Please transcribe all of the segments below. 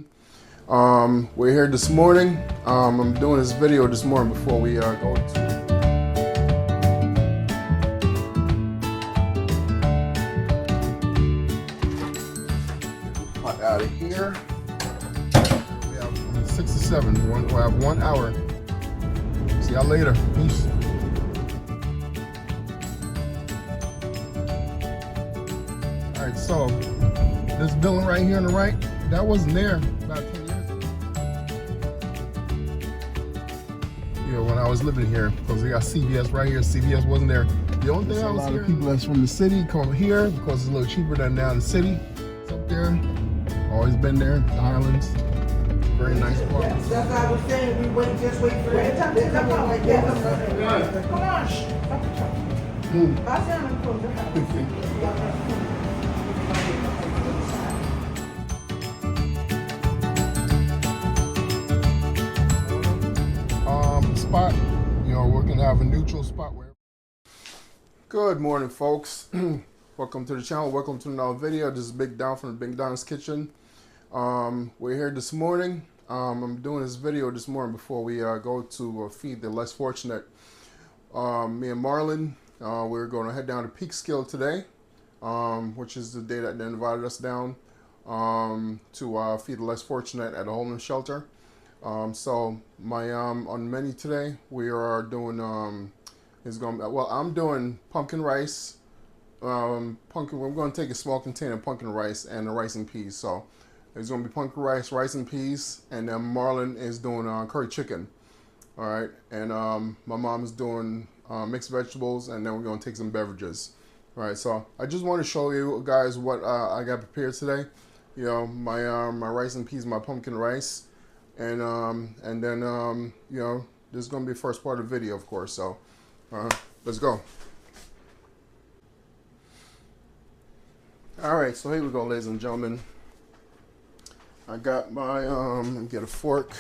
Kitchen. We're here this morning. I'm doing this video this morning before we go to out of here. We have 6 to 7. We have 1 hour. See y'all later. Peace. All right, so this building right here on the right, that wasn't there about 10 years ago. Yeah, when I was living here, because they got CVS right here. CVS wasn't there. The only thing I was hearing, people that's from the city come here because it's a little cheaper than down in the city. It's up there. Always been there. The Islands. Very nice park. That's what I was saying. We wait, just wait for it. Come on, like that. Come on, shh. I said I'm close the house. Spot. You know, we're gonna have a neutral spot where. Good morning, folks. Welcome to the channel. Welcome to another video. This is Big Don from the Big Don's Kitchen. We're here this morning. I'm doing this video this morning before we go to feed the less fortunate. Me and Marlon, we're going to head down to Peekskill today, which is the day that they invited us down to feed the less fortunate at a homeless shelter. So my on the menu today, we are doing I'm doing pumpkin rice. We're going to take a small container of pumpkin rice and the rice and peas. So there's going to be pumpkin rice, rice and peas, and then Marlon is doing curry chicken. All right, and my mom is doing mixed vegetables, and then we're going to take some beverages. All right, so I just want to show you guys what I got prepared today. You know, my rice and peas, my pumpkin rice, and then you know, this is going to be the first part of the video, of course. So let's go. All right, so here we go, ladies and gentlemen. I got my get a fork.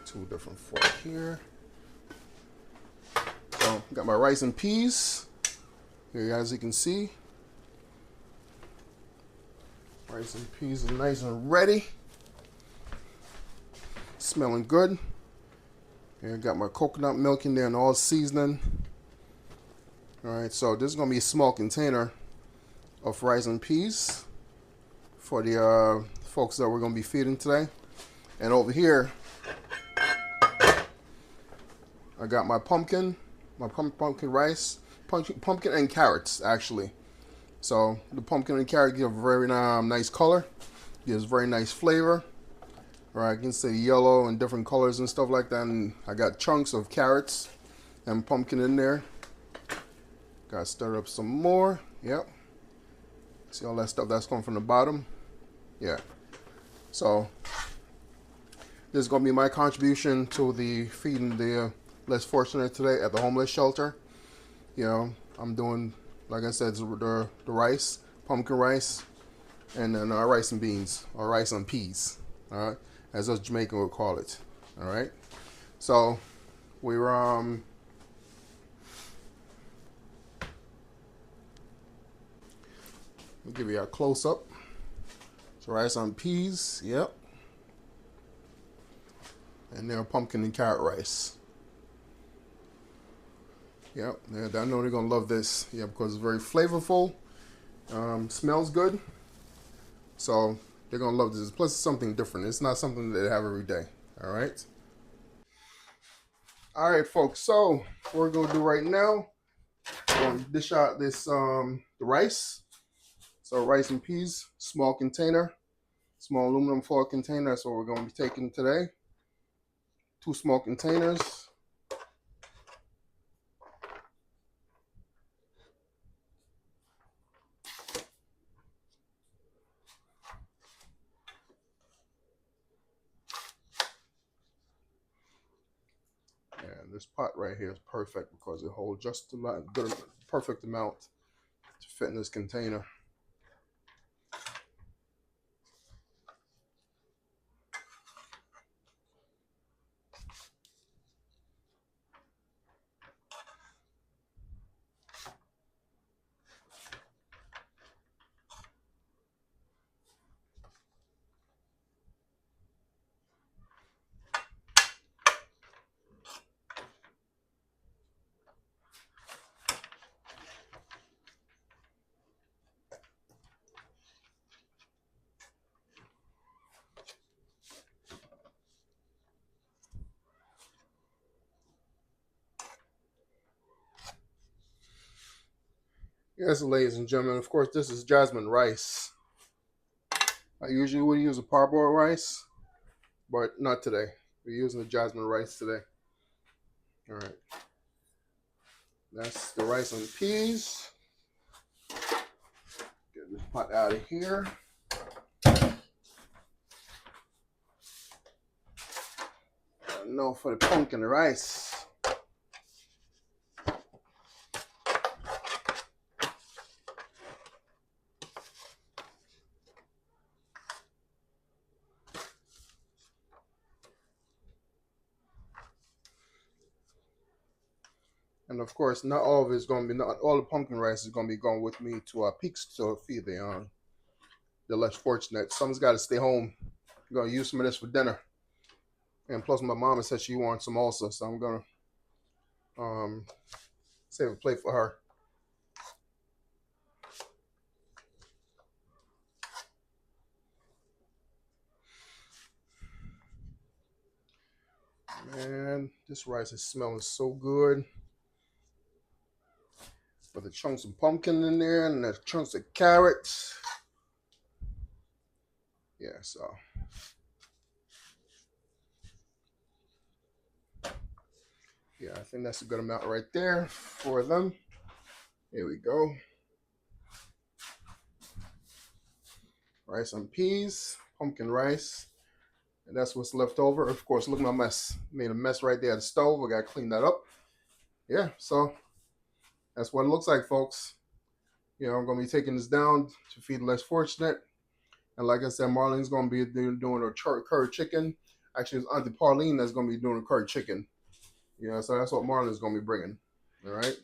Two different forks here. So got my rice and peas. Here, as you can see, rice and peas are nice and ready. Smelling good. Here, I got my coconut milk in there and all seasoning. All right, so this is gonna be a small container of rice and peas for the folks that we're gonna be feeding today. And over here, I got my pumpkin rice, pumpkin and carrots actually. So the pumpkin and carrot give a very nice color, gives very nice flavor. All right, I can say yellow and different colors and stuff like that. And I got chunks of carrots and pumpkin in there. Got to stir up some more. Yep. See all that stuff that's coming from the bottom? Yeah. So this is going to be my contribution to the feeding the less fortunate today at the homeless shelter. You know, I'm doing, like I said, the rice, pumpkin rice, and then rice and beans, or rice and peas. All right, as us Jamaican would call it. All right. So we were I'll give you a close up. So rice and peas, yep. And then pumpkin and carrot rice. Yep, yeah, I know they're gonna love this. Yeah, because it's very flavorful. Smells good. So they're gonna love this. Plus it's something different. It's not something that they have every day. All right. All right, folks. So what we're gonna do right now, we're gonna dish out this the rice. So rice and peas, small container, small aluminum foil container. That's what we're going to be taking today. 2 small containers. And this pot right here is perfect because it holds just the perfect amount to fit in this container. Yes, ladies and gentlemen, of course, this is jasmine rice. I usually would use a parboiled rice, but not today. We're using the jasmine rice today. All right. That's the rice and peas. Get this pot out of here. No, for the pumpkin rice. And of course, not all of it's going to be, not all the pumpkin rice is going to be going with me to Peekskill to feed the less fortunate. Someone's got to stay home. I'm going to use some of this for dinner. And plus, my mama said she wants some also, so I'm going to save a plate for her. Man, this rice is smelling so good. With the chunks of pumpkin in there and the chunks of carrots. Yeah, so. Yeah, I think that's a good amount right there for them. Here we go. Rice and peas, pumpkin rice. And that's what's left over. Of course, look at my mess. Made a mess right there at the stove. I got to clean that up. Yeah, so that's what it looks like, folks. You know, I'm going to be taking this down to feed the less fortunate. And like I said, Marlene's going to be doing a curry chicken. Actually, it's Auntie Pauline that's going to be doing a curry chicken. You know, so that's what Marlene's going to be bringing. All right.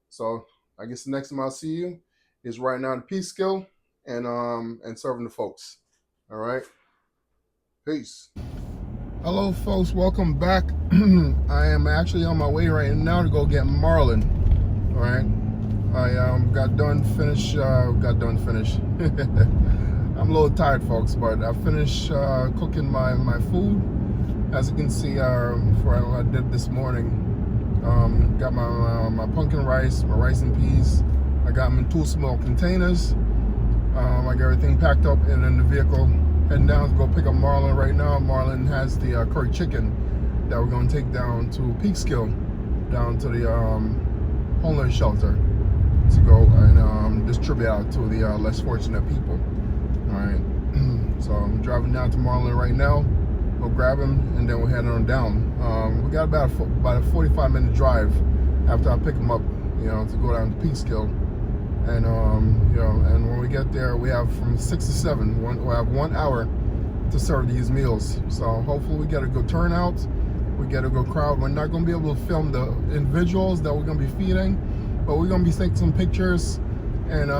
So I guess the next time I'll see you is right now in Peekskill and serving the folks. All right. Peace. Hello, folks. Welcome back. I am actually on my way right now to go get Marlene. All right. I got done finished. I'm a little tired, folks, but I finished cooking my food. As you can see, for what I did this morning, got my pumpkin rice, my rice and peas. I got them in 2 small containers. I got everything packed up and in the vehicle. Heading down to go pick up Marlene right now. Marlene has the curry chicken that we're going to take down to Peekskill, down to the homeless shelter to go and distribute out to the less fortunate people. All right, so I'm driving down to Marlene right now. We'll grab him and then we'll head on down. We got about a 45-minute drive after I pick him up, you know, to go down to Peekskill. And you know, and when we get there, we have from 6 to 7. We have 1 hour to serve these meals. So hopefully we get a good turnout. We get a good crowd. We're not going to be able to film the individuals that we're going to be feeding, but we're going to be taking some pictures and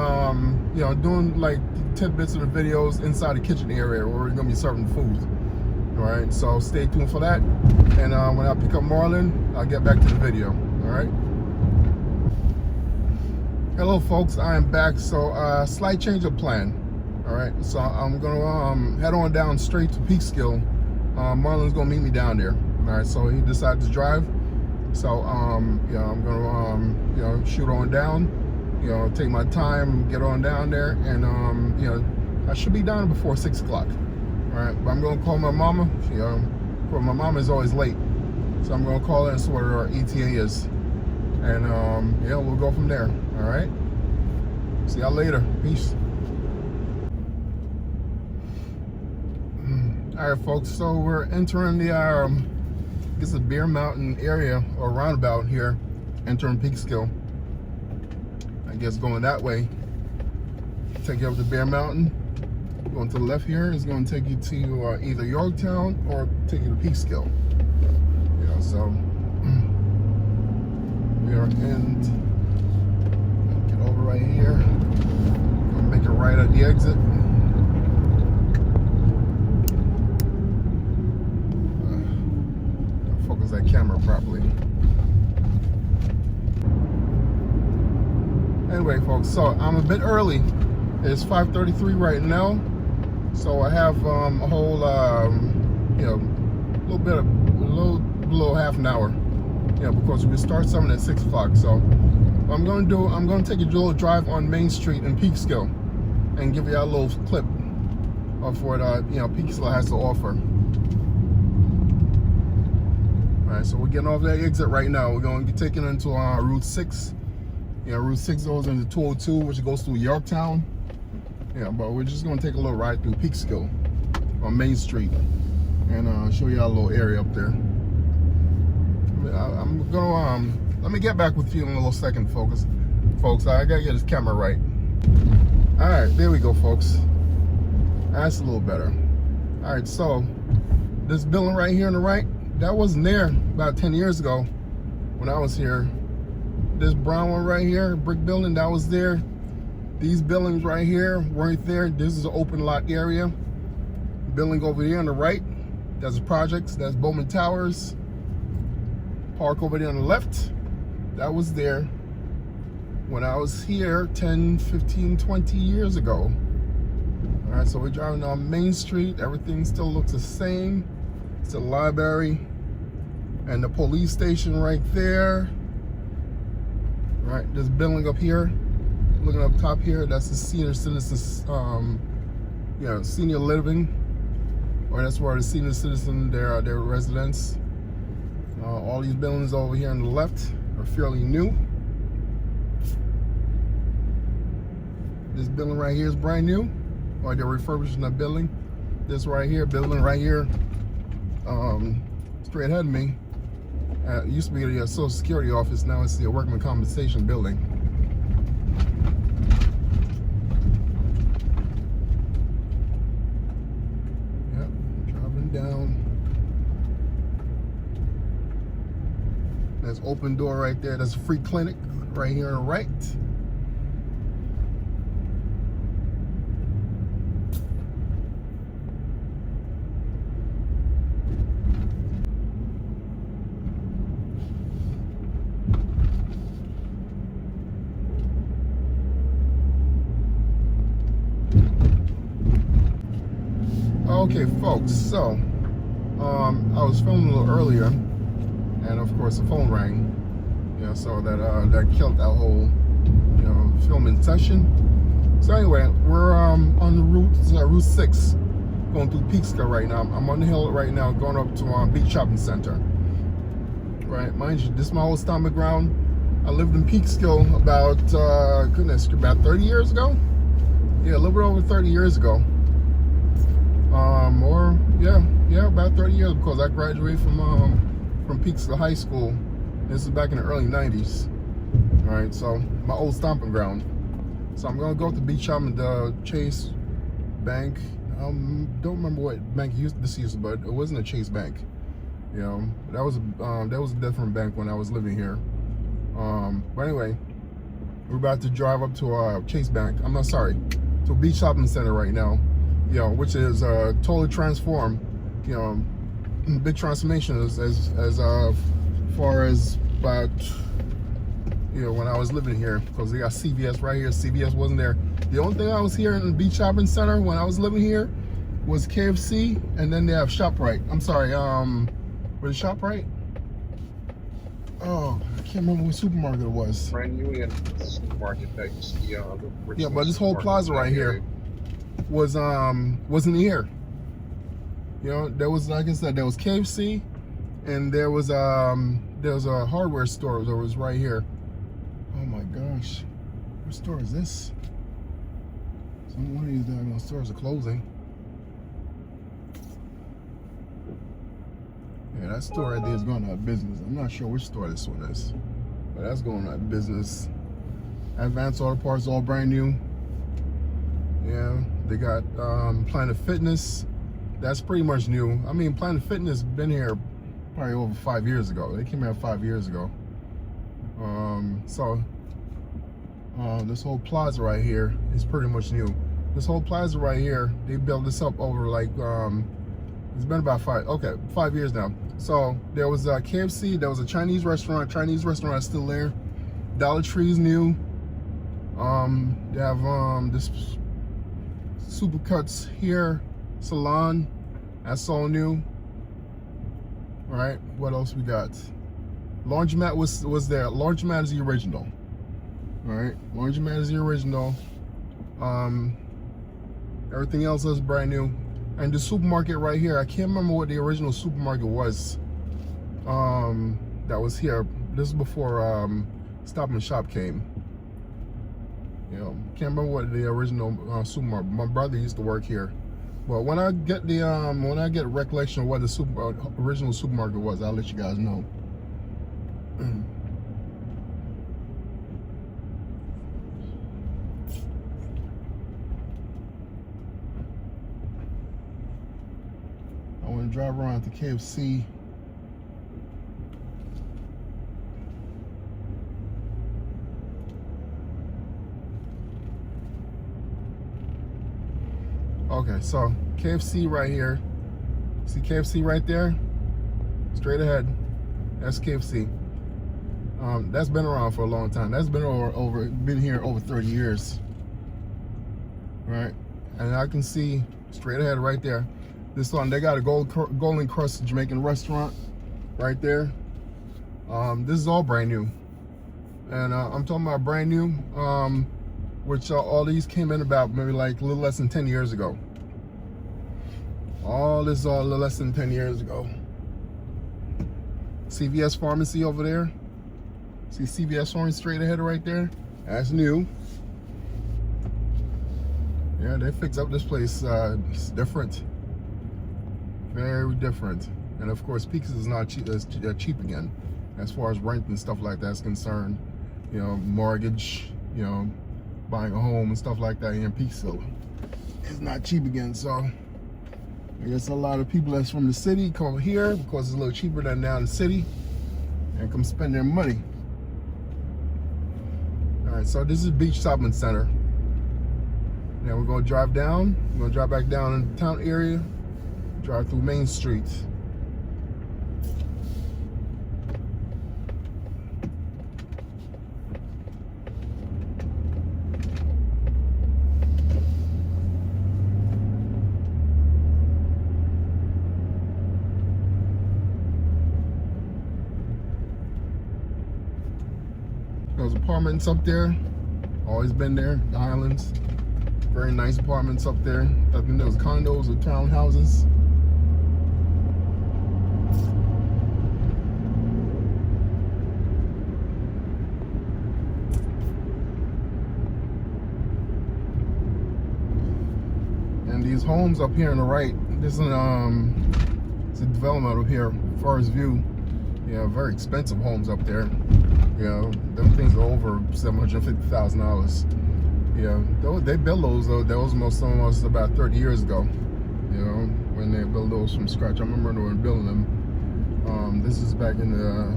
you know, doing like tidbits of the videos inside the kitchen area where we're going to be serving food. All right, so stay tuned for that. And when I pick up Marlene, I'll get back to the video. All right. Hello, folks. I am back. So slight change of plan. All right, so I'm gonna head on down straight to Peekskill. Marlene's gonna meet me down there. All right, so he decided to drive. So yeah, I'm gonna you know, shoot on down. You know, take my time, get on down there, and you know, I should be down before 6 o'clock. All right, but I'm gonna call my mama. You know, well, my mama is always late, so I'm gonna call her and see what her ETA is, and yeah, we'll go from there. All right. See y'all later. Peace. All right, folks. So we're entering the I guess the Bear Mountain area or roundabout here, entering Peekskill. I guess going that way, take you up to Bear Mountain. Going to the left here is going to take you to either Yorktown or take you to Peekskill. Yeah, so we are in. Get over right here. Gonna make it right at the exit. Focus that camera properly. Anyway, folks, so I'm a bit early. It's 5:33 right now, so I have a whole, you know, a little below half an hour, you know, because we start something at 6 o'clock. So what I'm gonna take a little drive on Main Street in Peekskill and give you a little clip of what Peekskill has to offer. All right, so we're getting off that exit right now. We're going to be taking into Route 6. Route 6 goes into 202, which goes through Yorktown. But we're just going to take a little ride through Peekskill on Main Street and show you a little area up there. I'm gonna let me get back with you in a little second, folks. I gotta get this camera right. All right, there we go, folks. That's a little better. All right, so this building right here on the right, that wasn't there about 10 years ago when I was here. This brown one right here, brick building, that was there. These buildings right here weren't there. This is an open lot area. Building over here on the right, that's the projects, that's Bowman Towers. Park over there on the left, that was there when I was here 10, 15, 20 years ago. All right, so we're driving on Main Street. Everything still looks the same. It's a library and the police station right there. All right, this building up here, looking up top here, that's the senior citizens, senior living, or that's where the senior citizen, their residence. All these buildings over here on the left are fairly new. This building right here is brand new, or they're refurbishing the building. This building right here, straight ahead of me, it used to be the Social Security office. Now it's the Workman Compensation building. Yep, driving down. There's open door right there. That's a free clinic right here on the right. Okay, folks, so I was filming a little earlier, and of course the phone rang, so that killed that whole filming session. So anyway, we're on Route 6 going through Peekskill right now. I'm on the hill right now going up to Beach Shopping Center. Right, mind you, this is my old stomping ground. I lived in Peekskill about 30 years ago. Yeah, a little bit over 30 years ago. About 30 years, because I graduated from Peekskill High School. This is back in the early 90s. All right, so my old stomping ground. So I'm gonna go to Beach Shopping, the Chase Bank. Don't remember what bank this used, but it wasn't a Chase Bank. That was a different bank when I was living here. But anyway, we're about to drive up to Chase Bank. I'm not sorry, to Beach Shopping Center right now. Which is totally transformed. Big transformation as far as about when I was living here, because they got CVS right here. CVS wasn't there. The only thing I was here in the Beach Shopping Center when I was living here was KFC, and then they have ShopRite. I'm sorry, was it ShopRite? Oh, I can't remember what supermarket it was. Brand new in the supermarket that you see. But this whole plaza right here wasn't here. There was, like I said, there was KFC, and there was a hardware store that was right here. Oh my gosh, what store is this? One of these daggone stores are closing. Yeah, that store right there is going out of business. I'm not sure which store this one is, but that's going out of business. Advanced Auto Parts, all brand new. Yeah, they got Planet Fitness. That's pretty much new. I mean, Planet Fitness been here probably over 5 years ago. They came here 5 years ago. This whole plaza right here is pretty much new. This whole plaza right here, they built this up over like it's been about 5 years now. So there was a KFC, there was a Chinese restaurant. Chinese restaurant is still there. Dollar Tree's new. They have this Supercuts here salon, that's all new. All right, what else we got? Laundromat was there. Laundromat is the original. All right, laundromat is the original. Everything else is brand new. And the supermarket right here, I can't remember what the original supermarket was. That was here. This is before Stop and Shop came. You know, can't remember what the original supermarket. My brother used to work here. But when I get the recollection of what the original supermarket was, I'll let you guys know. I want to drive around to KFC. Okay, so KFC right here. See KFC right there? Straight ahead. That's KFC. That's been around for a long time. That's been been here over 30 years. Right? And I can see straight ahead right there. This one, they got a Golden Crust Jamaican restaurant right there. This is all brand new. And I'm talking about brand new, which all these came in about maybe like a little less than 10 years ago. All this is all a little less than 10 years ago. CVS Pharmacy over there. See CVS Pharmacy straight ahead right there? That's new. Yeah, they fixed up this place. It's different. Very different. And of course, Peekskill is not cheap, cheap again, as far as rent and stuff like that's concerned. You know, mortgage, you know, buying a home and stuff like that here in Peekskill. It's not cheap again, so I guess a lot of people that's from the city come here because it's a little cheaper than down in the city and come spend their money. All right, so this is Beach Shopping Center. Now we're gonna drive down. We're gonna drive back down in the town area, drive through Main Street. Those apartments up there, always been there, the Highlands. Very nice apartments up there. I think those condos or townhouses. And these homes up here on the right, this is it's a development up here, Forest View. Yeah, very expensive homes up there. You know, them things are over $750,000. Yeah, they built those though. Those almost about 30 years ago. You know, when they built those from scratch. I remember when they were building them. This is back in the,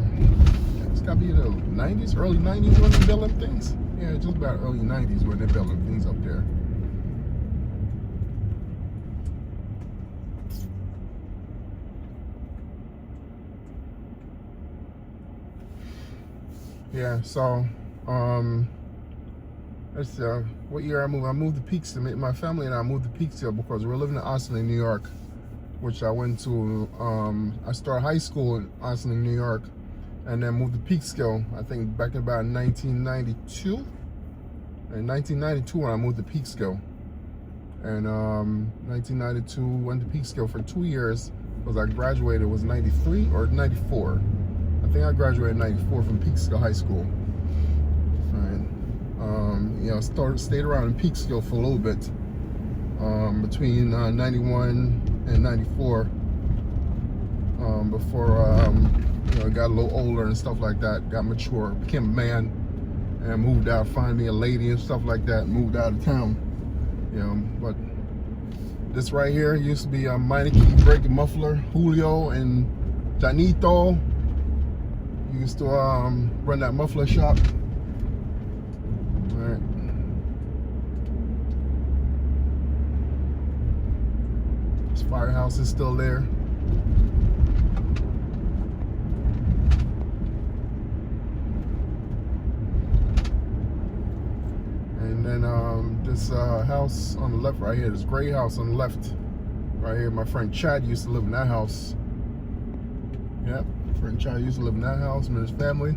it's gotta be the 90s, early 90s when they built them things. Yeah, just about early 90s when they built them things up there. Yeah, so let's see, what year I moved? I moved to Peekskill. My family and I moved to Peekskill because we're living in Austin, New York, which I went to. I started high school in Austin, New York, and then moved to Peekskill. I think back in about 1992. In 1992, when I moved to Peekskill, and 1992 went to Peekskill for 2 years because I graduated. It was 93 or 94. I think I graduated in 94 from Peekskill High School. You know, stayed around in Peekskill for a little bit between 91 and 94 before you know, got a little older and stuff like that, got mature, became a man, and moved out, find me a lady and stuff like that, and moved out of town. You know, but this right here used to be Meineke Brake and Muffler. Julio and Janito used to run that muffler shop. All right. This firehouse is still there. And then this house on the left right here, this gray house on the left right here, my friend Chad used to live in that house. Yep, friend Chad used to live in that house with his family.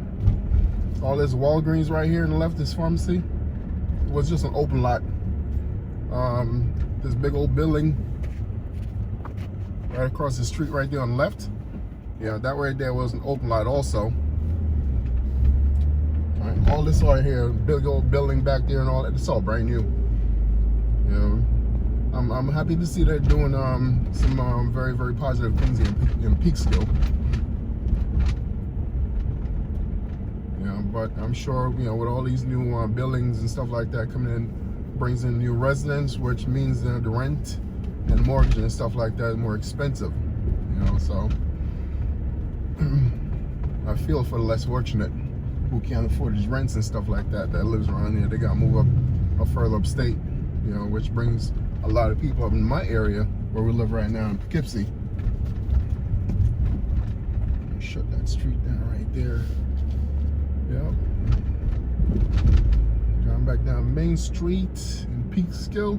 all this Walgreens right here on the left, this pharmacy, was just an open lot. This big old building right across the street right there on the left. Yeah, that right there was an open lot also. All right, all this right here, big old building back there and all that, it's all brand new. You know, I'm happy to see they're doing some very, very positive things in Peekskill. But I'm sure, you know, with all these new buildings and stuff like that coming in, brings in new residents, which means the rent and mortgage and stuff like that is more expensive. You know, so I feel for the less fortunate who can't afford these rents and stuff like that lives around here. They got to move up further upstate, you know, which brings a lot of people up in my area where we live right now in Poughkeepsie. Shut that street down right there. Yep. Driving back down Main Street in Peekskill.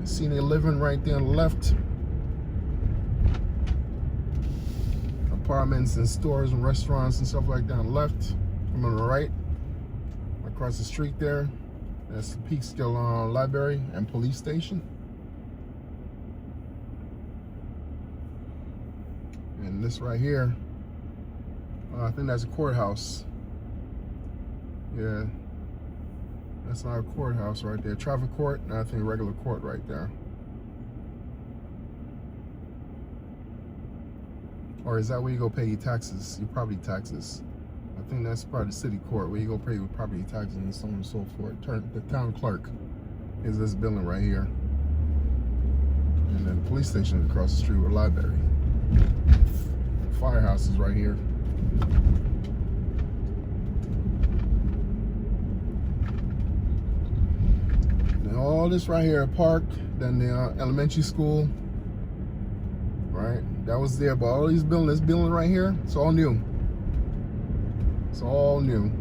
Senior living right there on the left. Apartments and stores and restaurants and stuff like that on the left. I'm on the right. Across the street there, that's the Peekskill Library and Police Station. And this right here, I think that's a courthouse. Yeah, that's not a courthouse right there. Traffic court, and I think regular court right there. Or is that where you go pay your taxes, your property taxes? I think that's part of the city court where you go pay your property taxes and so on and so forth. The town clerk is this building right here. And then the police station is across the street with a library. The firehouse is right here. Now all this right here, a park, then the elementary school, right? That was there, but all these buildings, this building right here, it's all new. It's all new.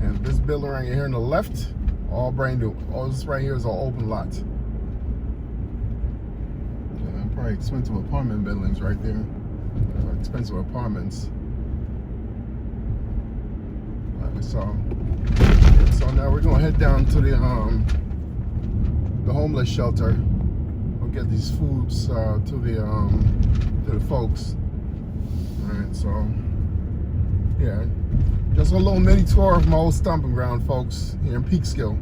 And this building right here on the left, all brand new. All this right here is all open lot. Probably expensive apartment buildings right there. Expensive apartments. So now we're gonna head down to the homeless shelter. We'll get these foods to the folks. All right, so yeah, just a little mini tour of my old stomping ground, folks, here in Peekskill.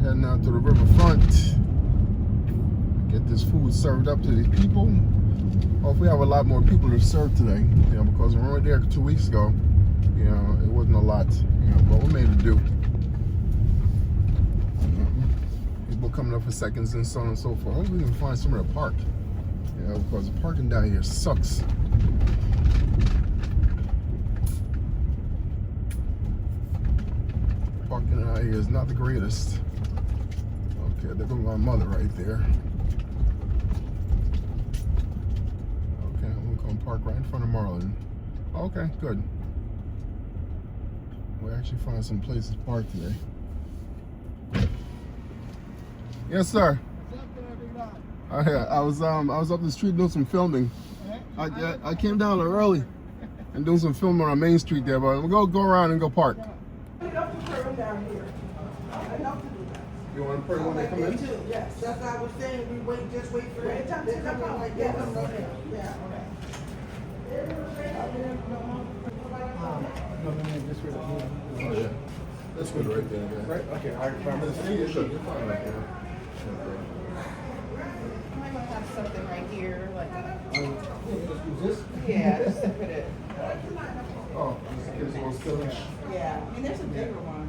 Heading out to the riverfront, get this food served up to these people. Hopefully, we have a lot more people to serve today. You know, because when we were there 2 weeks ago, you know, it wasn't a lot. You know, but we made it do. People coming up for seconds and so on and so forth. Hopefully, we can find somewhere to park. You know, because the parking down here sucks. Parking out here is not the greatest. Okay, there goes my mother right there. Okay, I'm gonna park right in front of Marlon. Okay, good. We actually found some places to park today. Yes, sir. I was up the street doing some filming. I came down early and doing some filming on Main Street there, but I'm gonna go around and go park. You want to pray when they come in? Yes, that's what I was saying. We just wait for them. They come out like that. Yeah, Oh, yeah. That's good right there. Yeah. right? Okay, I remember the You're fine right there. I might have something right here, like, This? yeah, just to put it, Oh, this gives a little spillage. yeah, I mean, there's a bigger one.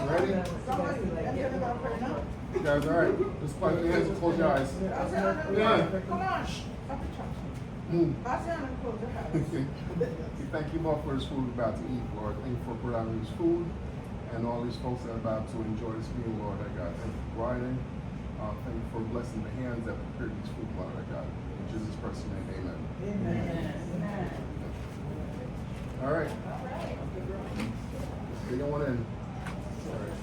Ready? You guys all right? Just plug your hands and close your eyes. Yeah. Come on. We thank you all for this food we're about to eat, Lord. Thank you for providing this food. and all these folks that are about to enjoy this meal, Lord, I God. Thank you for providing. Thank you for blessing the hands that prepared these food, Lord, I God. In Jesus' Christ's name, amen. Amen. All right. Let's get on in. All right.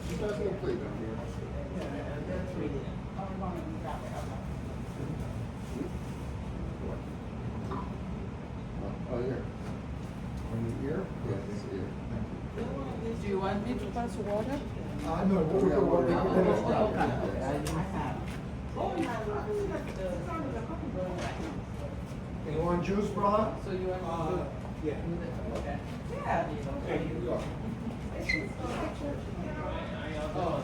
Just pass me a plate down here. Oh, here. Here? Yes, here. Do you want me to pass water? No, we'll get water. You want juice, brother? So you want to Yeah. okay. Yeah. There you go. Oh.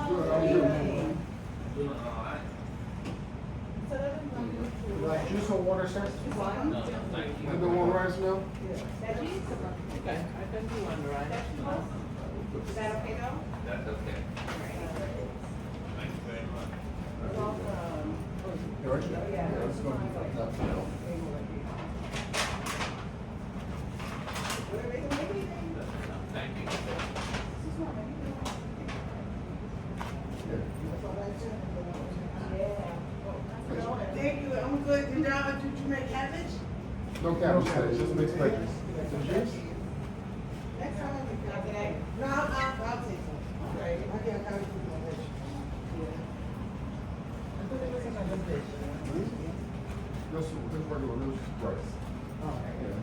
Good, how are you? You like juice or water, sir? You don't want rice now? Okay, I can do one right. Is that okay though? That's okay. Thank you very much. You ready? Yeah, let's go. Thank you. Thank you. I'm good. Did you make cabbage? No cabbage today, just mixed veggies. Next time I'll make cabbage. No, I'll take some. Okay. I can't cabbage with my veg. I thought there was another dish. Just regular, just rice. Okay. Yeah.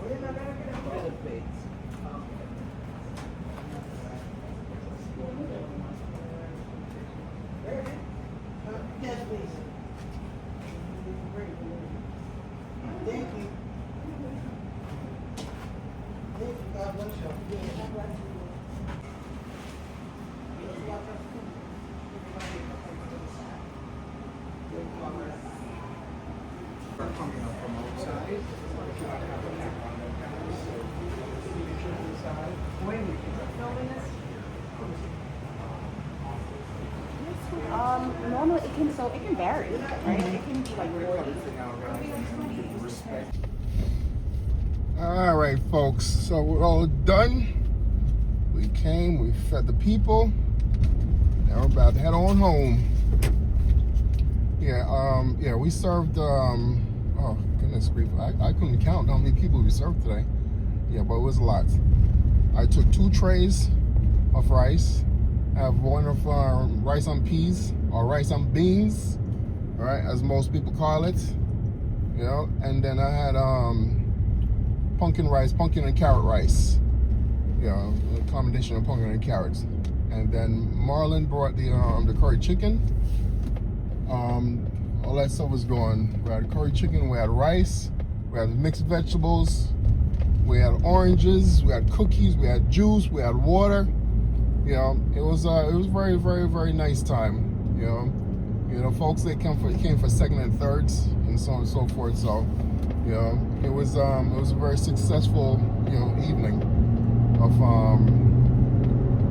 Well, then I better get a Other plates. Yes, please. Thank you. Thank you. God bless you. God bless you. We're coming up from outside. Normally it can vary, right? It can be like Respect. All right, folks. So we're all done. We came, we fed the people. Now we're about to head on home. Yeah, we served. Oh goodness grief! I couldn't count how many people we served today. Yeah, but it was a lot. I took 2 trays of rice. I have one of rice on peas or rice on beans, all right, as most people call it. You know, and then I had pumpkin and carrot rice. You know, a combination of pumpkin and carrots. And then Marlon brought the curry chicken. All that stuff was going. We had curry chicken, we had rice, we had mixed vegetables, we had oranges, we had cookies, we had juice, we had water. You know, it was very, very, very nice time. You know, folks they came for second and thirds and so on and so forth. So, you know, it was a very successful, you know, evening of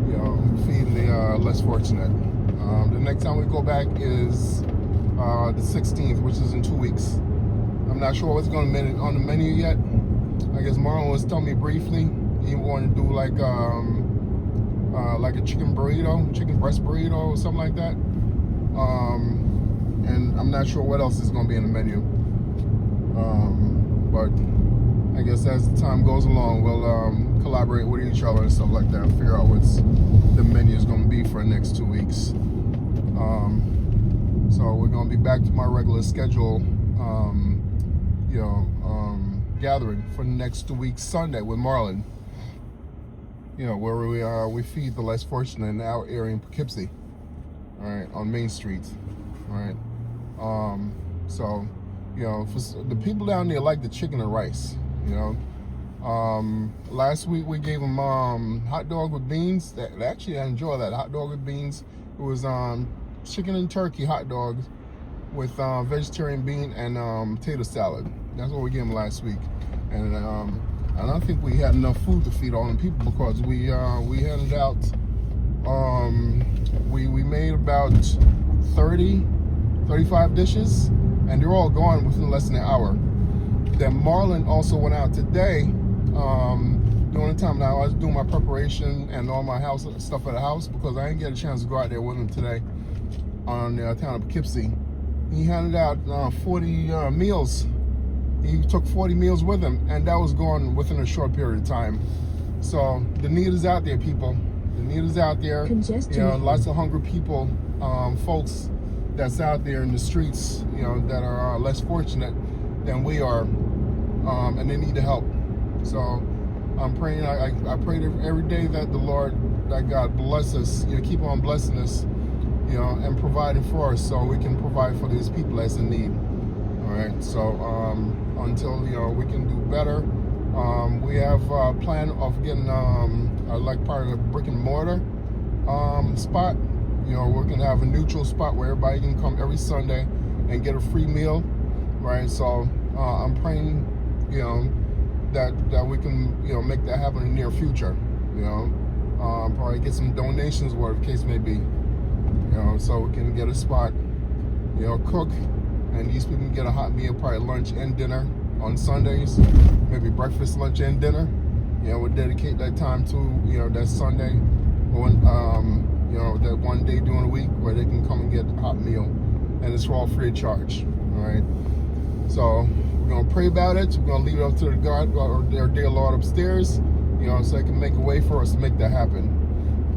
you know, feeding the less fortunate. The next time we go back is the 16th, which is in 2 weeks. I'm not sure what's going to be on the menu yet. I guess Marlon was telling me briefly he wanted to do like a chicken breast burrito or something like that. And I'm not sure what else is going to be in the menu. But I guess as the time goes along, we'll collaborate with each other and stuff like that and figure out what's the menu is going to be for the next 2 weeks. So we're going to be back to my regular schedule, you know, gathering for the next 2 weeks Sunday with Marlon. You know, where we feed the less fortunate in our area in Poughkeepsie, all right, on Main Street, all right. So, you know, for the people down there like the chicken and rice, you know. Last week we gave them hot dog with beans. They actually enjoy that hot dog with beans. It was chicken and turkey hot dogs with vegetarian bean and potato salad. That's what we gave them last week, and I don't think we had enough food to feed all the people because we handed out. We made about 35 dishes, and they're all gone within less than an hour. Then Marlon also went out today. During the time that I was doing my preparation and all my house stuff at the house, because I didn't get a chance to go out there with him today on the town of Poughkeepsie. He handed out 40 meals. He took 40 meals with him, and that was gone within a short period of time. So the need is out there, people. The need is out there. Congestion. You know, lots of hungry people, folks that's out there in the streets, you know, that are less fortunate than we are, and they need the help. So I'm praying. I pray every day that the Lord, that God bless us. You know, keep on blessing us. You know, and providing for us so we can provide for these people that's in need. All right. So until we can do better, we have a plan of getting like part of the brick and mortar spot. You know, we're gonna have a neutral spot where everybody can come every Sunday and get a free meal. Right. So I'm praying, that we can, make that happen in the near future. Probably get some donations, whatever the case may be. So we can get a spot, cook, and these people can get a hot meal, probably lunch and dinner on Sundays, maybe breakfast, lunch, and dinner. We'll dedicate that time to, that Sunday, when, that one day during the week where they can come and get a hot meal, and it's all free of charge. All right. So we're gonna pray about it. We're gonna leave it up to the God or their dear Lord upstairs, so they can make a way for us to make that happen.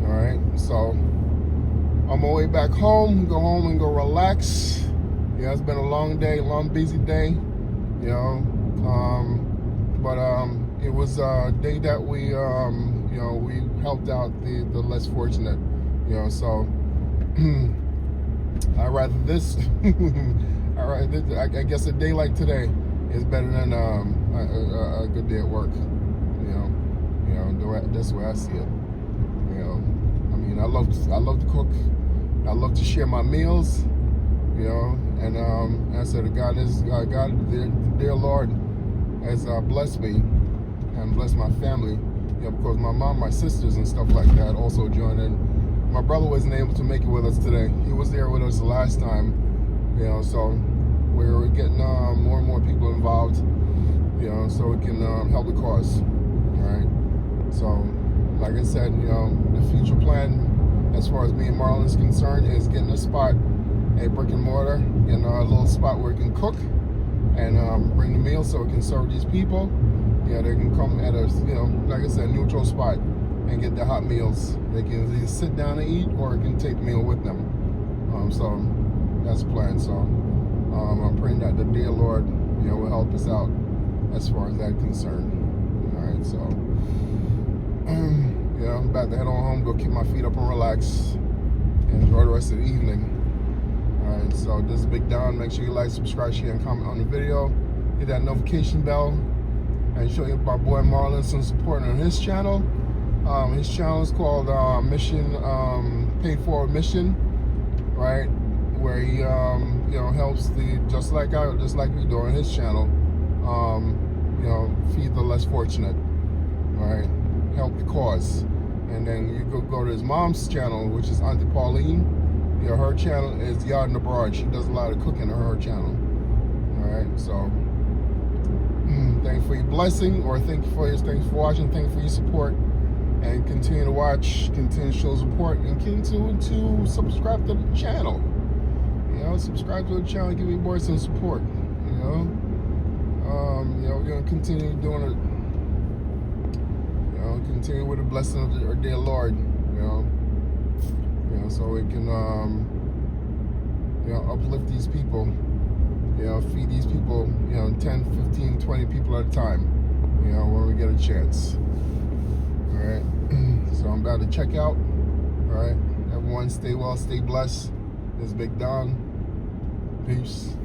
All right. So on my way back home, go home and go relax. It's been a long day, long busy day. But it was a day that we we helped out the less fortunate. So I rather this. I guess a day like today is better than a good day at work. That's the way I see it. I mean, I love to cook. I love to share my meals. And I said, God, dear Lord, has blessed me and blessed my family. Because my mom, my sisters, and stuff like that also joined in. My brother wasn't able to make it with us today. He was there with us the last time. So we're getting more and more people involved, so we can help the cause. All right. So, like I said, the future plan, as far as me and Marlon is concerned, is getting a spot, a brick and mortar, getting a little spot where we can cook and bring the meal so we can serve these people. They can come at a, like I said, neutral spot and get their hot meals. They can either sit down and eat, or can take the meal with them. So that's the plan. So I'm praying that the dear Lord, will help us out as far as that's concerned. All right. So I'm about to head on home, go keep my feet up and relax, and enjoy the rest of the evening. All right. So this is Big Don. Make sure you like, subscribe, share, and comment on the video. Hit that notification bell, and show my boy Marlon some support on his channel. His channel is called Mission Paid Forward Mission, right? Where he helps just like we do on his channel, feed the less fortunate, right? Help the cause. And then you go to his mom's channel, which is Auntie Pauline. Her channel is Yard in the Broad. She does a lot of cooking on her channel. All right, so thank you for your blessing, or thanks for watching, thank you for your support, and continue to watch, continue to show support, and continue to subscribe to the channel. Subscribe to the channel, give your boy some support. We're gonna continue doing it. Continue with the blessing of our dear Lord. So we can uplift these people. Feed these people. 10, 15, 20 people at a time. When we get a chance. All right. So I'm about to check out. All right. Everyone, stay well, stay blessed. This is Big Don. Peace.